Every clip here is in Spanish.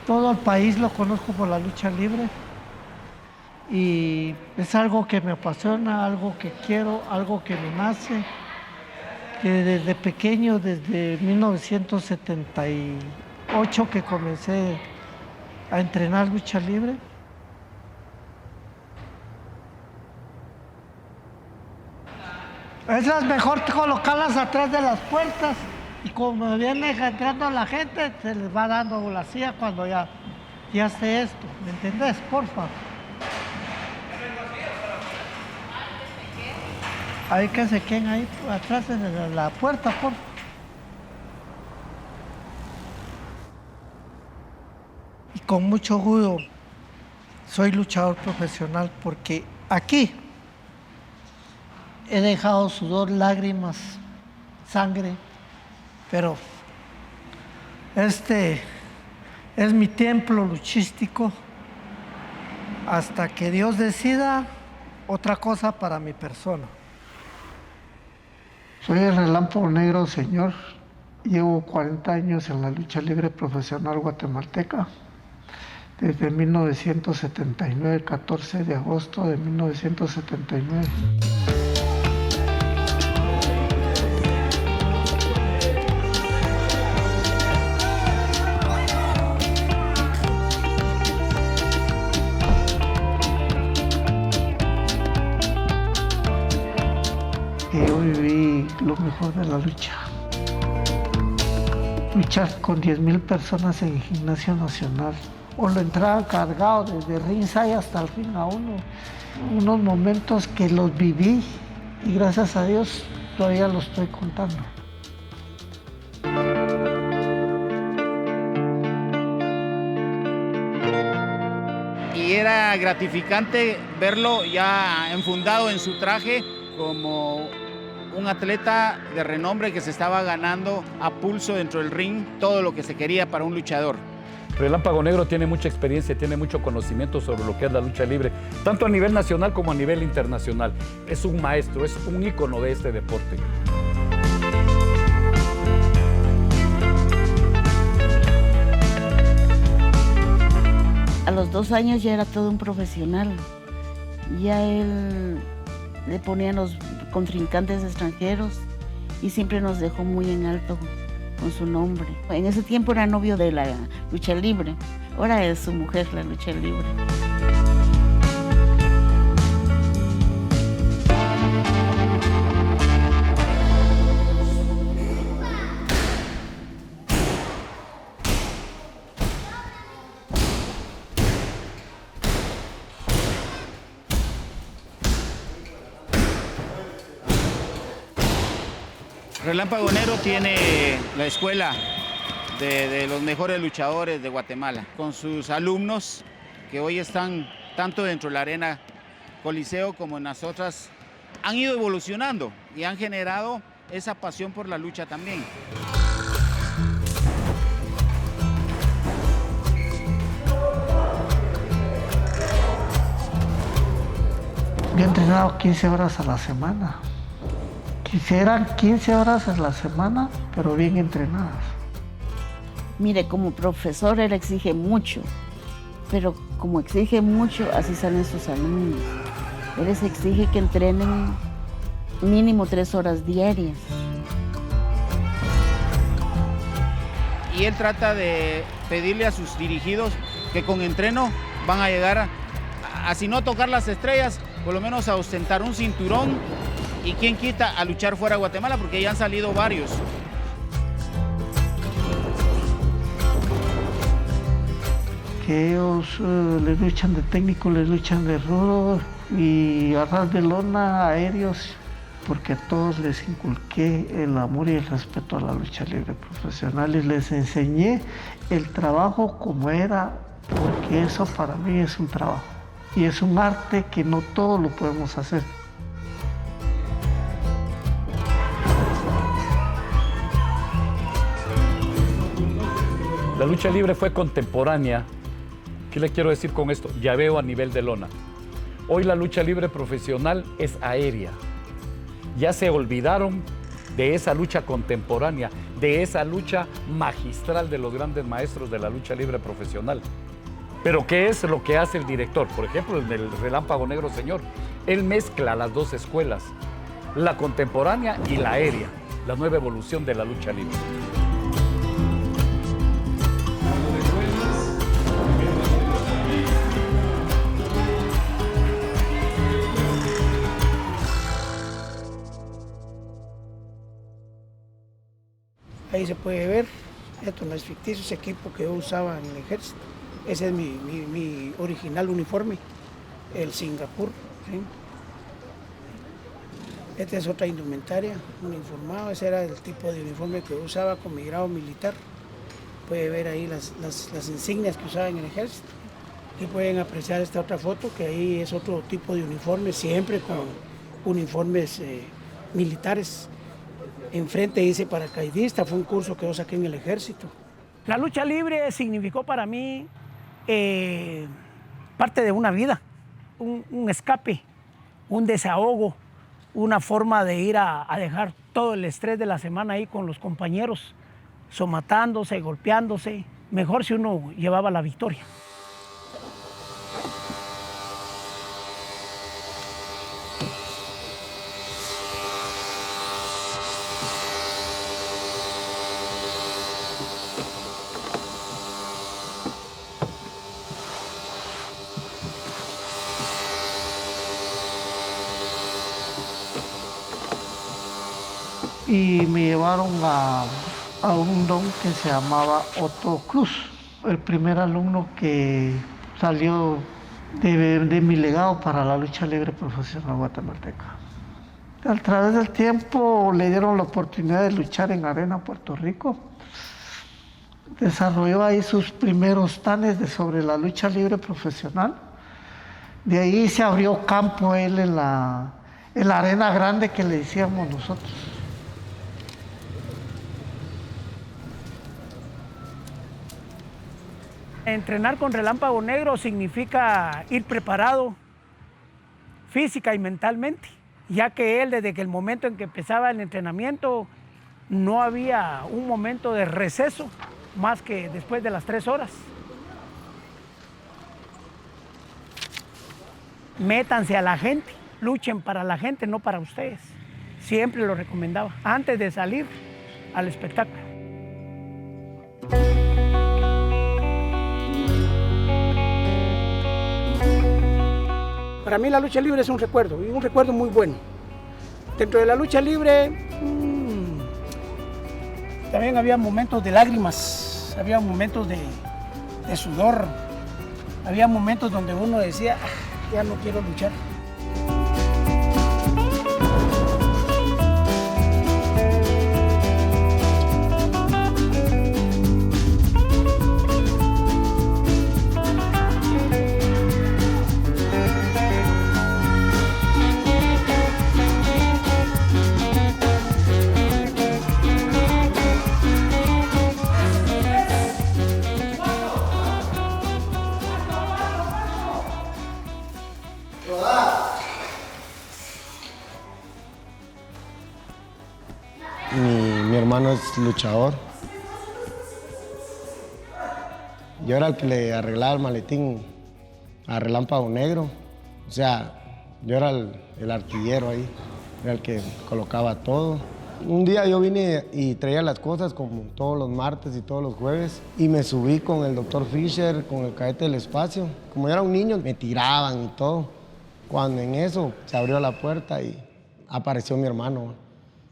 Todo el país lo conozco por la lucha libre y es algo que me apasiona, algo que quiero, algo que me nace, que desde pequeño, desde 1978 que comencé a entrenar lucha libre. Es mejor colocarlas atrás de las puertas y como viene entrando la gente, se les va dando la silla cuando ya esté esto. ¿Me entendés? Porfa. Ahí que se queden ahí atrás de la puerta, porfa. Y con mucho orgullo soy luchador profesional porque aquí he dejado sudor, lágrimas, sangre, pero este es mi templo luchístico hasta que Dios decida otra cosa para mi persona. Soy el Relámpago Negro, señor. Llevo 40 años en la lucha libre profesional guatemalteca. Desde 1979, 14 de agosto de 1979. Yo viví lo mejor de la lucha. Luchar con 10,000 personas en el Gimnasio Nacional. O lo entraban cargado desde ringside hasta el ring a uno. Unos momentos que los viví y gracias a Dios todavía los estoy contando. Y era gratificante verlo ya enfundado en su traje como un atleta de renombre que se estaba ganando a pulso dentro del ring todo lo que se quería para un luchador. Relámpago Negro tiene mucha experiencia, tiene mucho conocimiento sobre lo que es la lucha libre, tanto a nivel nacional como a nivel internacional. Es un maestro, es un ícono de este deporte. A los 2 años ya era todo un profesional. Ya él le ponía a los contrincantes extranjeros y siempre nos dejó muy en alto con su nombre. En ese tiempo era novio de la lucha libre, ahora es su mujer la lucha libre. Relámpago Negro tiene la escuela de los mejores luchadores de Guatemala, con sus alumnos que hoy están tanto dentro de la Arena Coliseo como en las otras, han ido evolucionando y han generado esa pasión por la lucha también. Yo he entrenado 15 horas a la semana. Eran 15 horas a la semana, pero bien entrenadas. Mire, como profesor él exige mucho, pero como exige mucho, así salen sus alumnos. Él les exige que entrenen mínimo 3 horas diarias. Y él trata de pedirle a sus dirigidos que con entreno van a llegar a si no tocar las estrellas, por lo menos a ostentar un cinturón. Y quién quita a luchar fuera de Guatemala, porque ya han salido varios. Que ellos les luchan de técnico, les luchan de rudo y a ras de lona, aéreos, porque a todos les inculqué el amor y el respeto a la lucha libre profesional y les enseñé el trabajo como era, porque eso para mí es un trabajo y es un arte que no todos lo podemos hacer. La lucha libre fue contemporánea. ¿Qué le quiero decir con esto? Llaveo a nivel de lona. Hoy la lucha libre profesional es aérea. Ya se olvidaron de esa lucha contemporánea de esa lucha magistral de los grandes maestros de la lucha libre profesional. Pero ¿qué es lo que hace el director? Por ejemplo, en el Relámpago Negro Señor, él mezcla las dos escuelas, la contemporánea y la aérea, la nueva evolución de la lucha libre. Ahí se puede ver, esto no es ficticio, ese equipo que yo usaba en el ejército. Ese es mi original uniforme, el Singapur. ¿Sí? Esta es otra indumentaria, uniformado, ese era el tipo de uniforme que yo usaba con mi grado militar. Puede ver ahí las insignias que usaba en el ejército. Aquí pueden apreciar esta otra foto, que ahí es otro tipo de uniforme, siempre con uniformes militares. Enfrente dice paracaidista, fue un curso que yo saqué en el ejército. La lucha libre significó para mí parte de una vida, un escape, un desahogo, una forma de ir a dejar todo el estrés de la semana ahí con los compañeros, somatándose, golpeándose. Mejor si uno llevaba la victoria. Y me llevaron a un don que se llamaba Otto Cruz, el primer alumno que salió de mi legado para la lucha libre profesional guatemalteca. A través del tiempo le dieron la oportunidad de luchar en Arena Puerto Rico. Desarrolló ahí sus primeros tanes sobre la lucha libre profesional. De ahí se abrió campo él en la arena grande que le decíamos nosotros. Entrenar con Relámpago Negro significa ir preparado física y mentalmente, ya que él desde que el momento en que empezaba el entrenamiento no había un momento de receso más que después de las 3 horas. Métanse a la gente, luchen para la gente, no para ustedes. Siempre lo recomendaba, antes de salir al espectáculo. Para mí la lucha libre es un recuerdo, y un recuerdo muy bueno. Dentro de la lucha libre también había momentos de lágrimas, había momentos de sudor, había momentos donde uno decía, ya no quiero luchar. Mi hermano es luchador. Yo era el que le arreglaba el maletín a Relámpago Negro. O sea, yo era el artillero ahí, era el que colocaba todo. Un día yo vine y traía las cosas como todos los martes y todos los jueves y me subí con el Dr. Fisher, con el cadete del espacio. Como yo era un niño, me tiraban y todo. Cuando en eso se abrió la puerta y apareció mi hermano.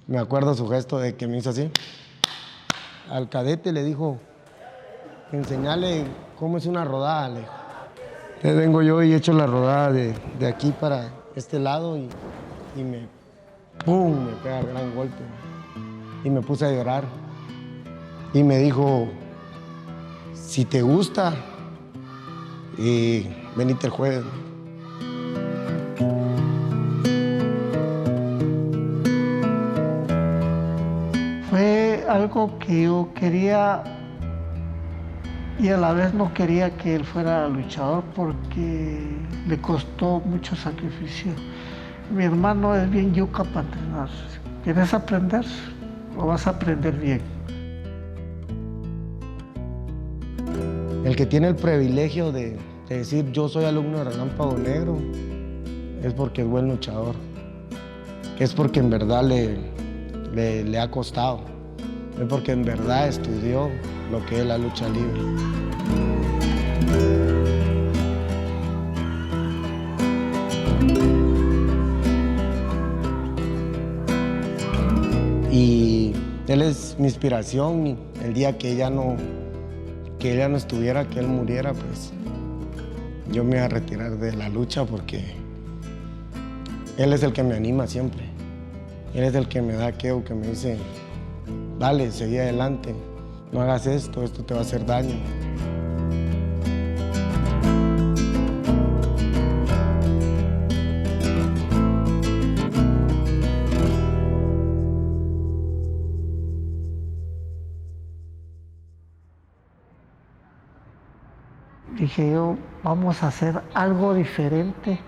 Me acuerdo su gesto de que me hizo así. Al cadete le dijo, enseñale cómo es una rodada, le dijo. Entonces vengo yo y echo la rodada de aquí para este lado y ¡pum! Me pega el gran golpe. Y me puse a llorar. Y me dijo, si te gusta, venite el jueves. Fue algo que yo quería y a la vez no quería que él fuera luchador porque le costó mucho sacrificio. Mi hermano es bien yuca para entrenar. ¿Quieres aprender? Lo vas a aprender bien. el que tiene el privilegio de decir yo soy alumno de Relámpago Negro es porque es buen luchador, es porque en verdad le ha costado, es porque en verdad estudió lo que es la lucha libre. Y él es mi inspiración. El día que ella no estuviera, que él muriera, pues yo me iba a retirar de la lucha porque él es el que me anima siempre. Él es el que me da aquello que me dice, dale, seguí adelante, no hagas esto te va a hacer daño. Dije yo, vamos a hacer algo diferente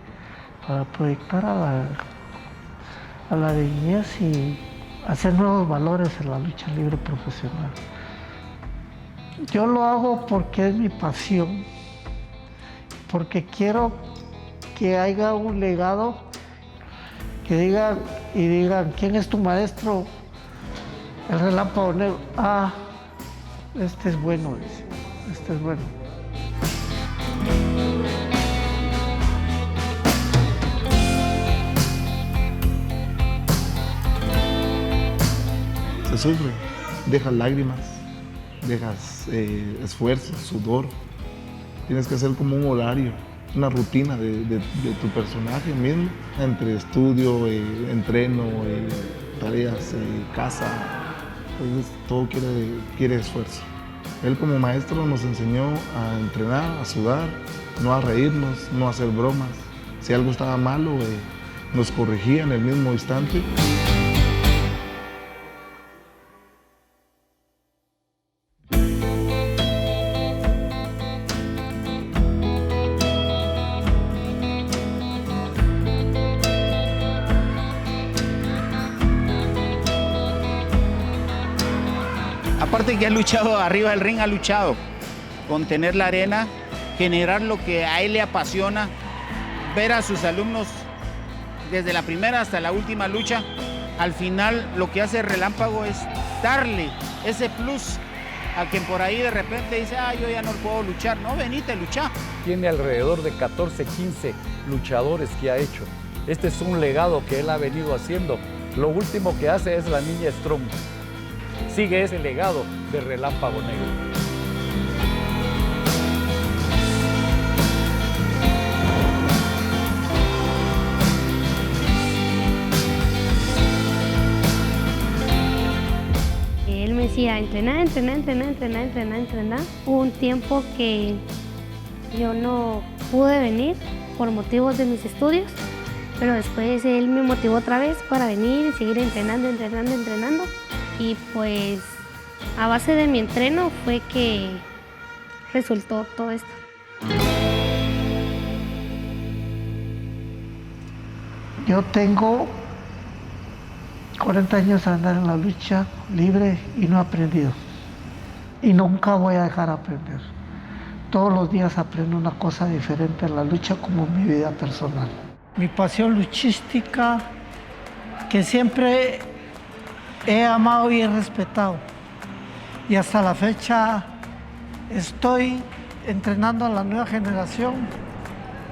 para proyectar a la niñez y hacer nuevos valores en la lucha libre profesional. Yo lo hago porque es mi pasión, porque quiero que haya un legado que digan ¿quién es tu maestro? El Relámpago Negro. Ah, este es bueno, dice, este es bueno. Se sufre, dejas lágrimas, dejas esfuerzo, sudor. Tienes que hacer como un horario, una rutina de tu personaje mismo, entre estudio, entreno, tareas, casa. Entonces, todo quiere esfuerzo. Él como maestro nos enseñó a entrenar, a sudar, no a reírnos, no a hacer bromas. Si algo estaba malo, nos corregía en el mismo instante. Aparte que ha luchado arriba del ring, ha luchado con tener la arena, generar lo que a él le apasiona, ver a sus alumnos desde la primera hasta la última lucha. Al final lo que hace Relámpago es darle ese plus a quien por ahí de repente dice, yo ya no puedo luchar. No, venite, lucha. Tiene alrededor de 14, 15 luchadores que ha hecho. Este es un legado que él ha venido haciendo. Lo último que hace es la niña Strong. Sigue ese legado de Relámpago Negro. Él me decía, entrenar. Hubo un tiempo que yo no pude venir por motivos de mis estudios, pero después él me motivó otra vez para venir y seguir entrenando. Y pues a base de mi entreno fue que resultó todo esto. Yo tengo 40 años de andar en la lucha libre y no he aprendido. Y nunca voy a dejar de aprender. Todos los días aprendo una cosa diferente en la lucha como en mi vida personal. Mi pasión luchística, que siempre he amado y he respetado. Y hasta la fecha estoy entrenando a la nueva generación,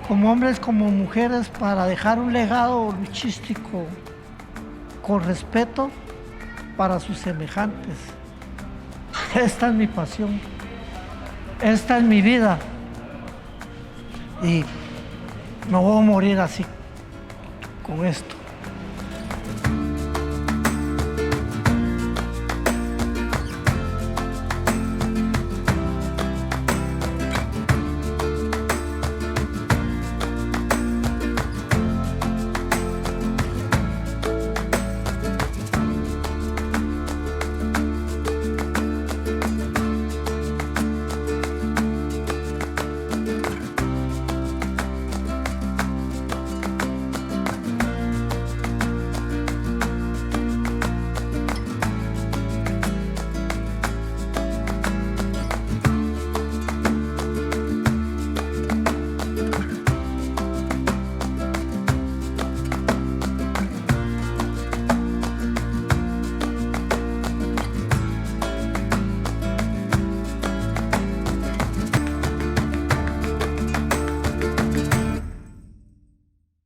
como hombres como mujeres, para dejar un legado luchístico con respeto para sus semejantes. Esta es mi pasión, esta es mi vida. Y no voy a morir así, con esto.